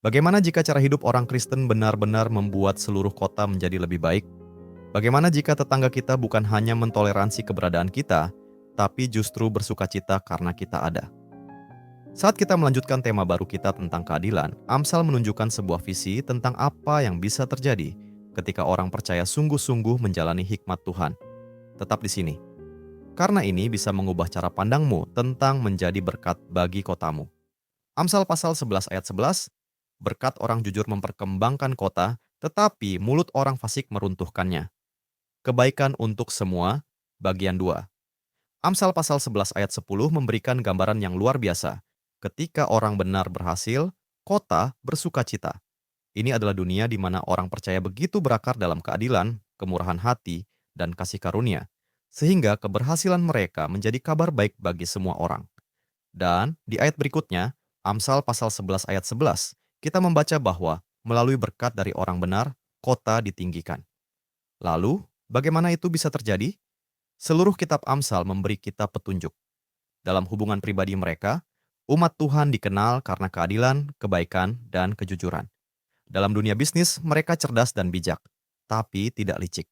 Bagaimana jika cara hidup orang Kristen benar-benar membuat seluruh kota menjadi lebih baik? Bagaimana jika tetangga kita bukan hanya mentoleransi keberadaan kita, tapi justru bersukacita karena kita ada? Saat kita melanjutkan tema baru kita tentang keadilan, Amsal menunjukkan sebuah visi tentang apa yang bisa terjadi ketika orang percaya sungguh-sungguh menjalani hikmat Tuhan. Tetap di sini, karena ini bisa mengubah cara pandangmu tentang menjadi berkat bagi kotamu. Amsal pasal 11 ayat 11, berkat orang jujur memperkembangkan kota, tetapi mulut orang fasik meruntuhkannya. Kebaikan untuk semua, bagian 2. Amsal pasal 11 ayat 10 memberikan gambaran yang luar biasa. Ketika orang benar berhasil, kota bersukacita. Ini adalah dunia di mana orang percaya begitu berakar dalam keadilan, kemurahan hati, dan kasih karunia, sehingga keberhasilan mereka menjadi kabar baik bagi semua orang. Dan di ayat berikutnya, Amsal pasal 11 ayat 11, kita membaca bahwa melalui berkat dari orang benar, kota ditinggikan. Lalu, bagaimana itu bisa terjadi? Seluruh kitab Amsal memberi kita petunjuk. Dalam hubungan pribadi mereka, umat Tuhan dikenal karena keadilan, kebaikan, dan kejujuran. Dalam dunia bisnis, mereka cerdas dan bijak, tapi tidak licik.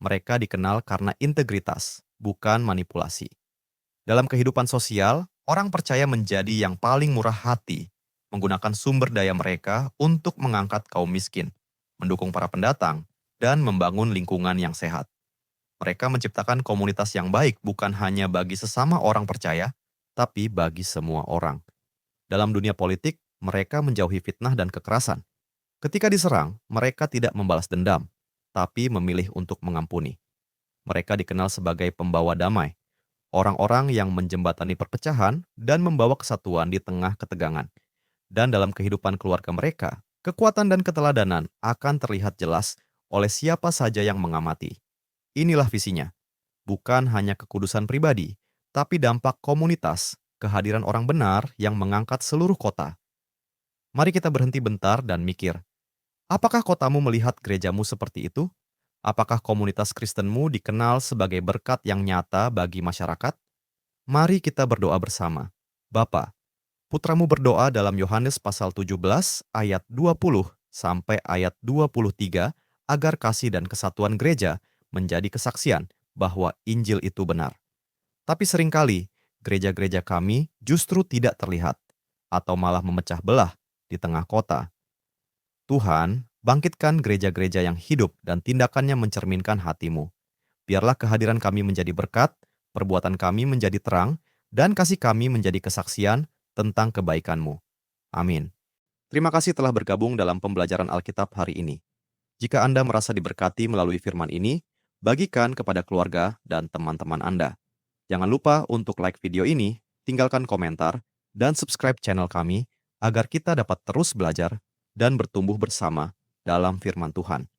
Mereka dikenal karena integritas, bukan manipulasi. Dalam kehidupan sosial, orang percaya menjadi yang paling murah hati, menggunakan sumber daya mereka untuk mengangkat kaum miskin, mendukung para pendatang, dan membangun lingkungan yang sehat. Mereka menciptakan komunitas yang baik bukan hanya bagi sesama orang percaya, tapi bagi semua orang. Dalam dunia politik, mereka menjauhi fitnah dan kekerasan. Ketika diserang, mereka tidak membalas dendam, tapi memilih untuk mengampuni. Mereka dikenal sebagai pembawa damai, orang-orang yang menjembatani perpecahan dan membawa kesatuan di tengah ketegangan. Dan dalam kehidupan keluarga mereka, kekuatan dan keteladanan akan terlihat jelas oleh siapa saja yang mengamati. Inilah visinya, bukan hanya kekudusan pribadi, tapi dampak komunitas, kehadiran orang benar yang mengangkat seluruh kota. Mari kita berhenti bentar dan mikir, apakah kotamu melihat gerejamu seperti itu? Apakah komunitas Kristenmu dikenal sebagai berkat yang nyata bagi masyarakat? Mari kita berdoa bersama. Bapa, putramu berdoa dalam Yohanes pasal 17 ayat 20 sampai ayat 23 agar kasih dan kesatuan gereja menjadi kesaksian bahwa Injil itu benar. Tapi seringkali gereja-gereja kami justru tidak terlihat atau malah memecah belah di tengah kota. Tuhan, bangkitkan gereja-gereja yang hidup dan tindakannya mencerminkan hatimu. Biarlah kehadiran kami menjadi berkat, perbuatan kami menjadi terang, dan kasih kami menjadi kesaksian tentang kebaikan-Mu. Amin. Terima kasih telah bergabung dalam pembelajaran Alkitab hari ini. Jika Anda merasa diberkati melalui firman ini, bagikan kepada keluarga dan teman-teman Anda. Jangan lupa untuk like video ini, tinggalkan komentar, dan subscribe channel kami agar kita dapat terus belajar dan bertumbuh bersama dalam firman Tuhan.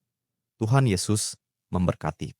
Tuhan Yesus memberkati.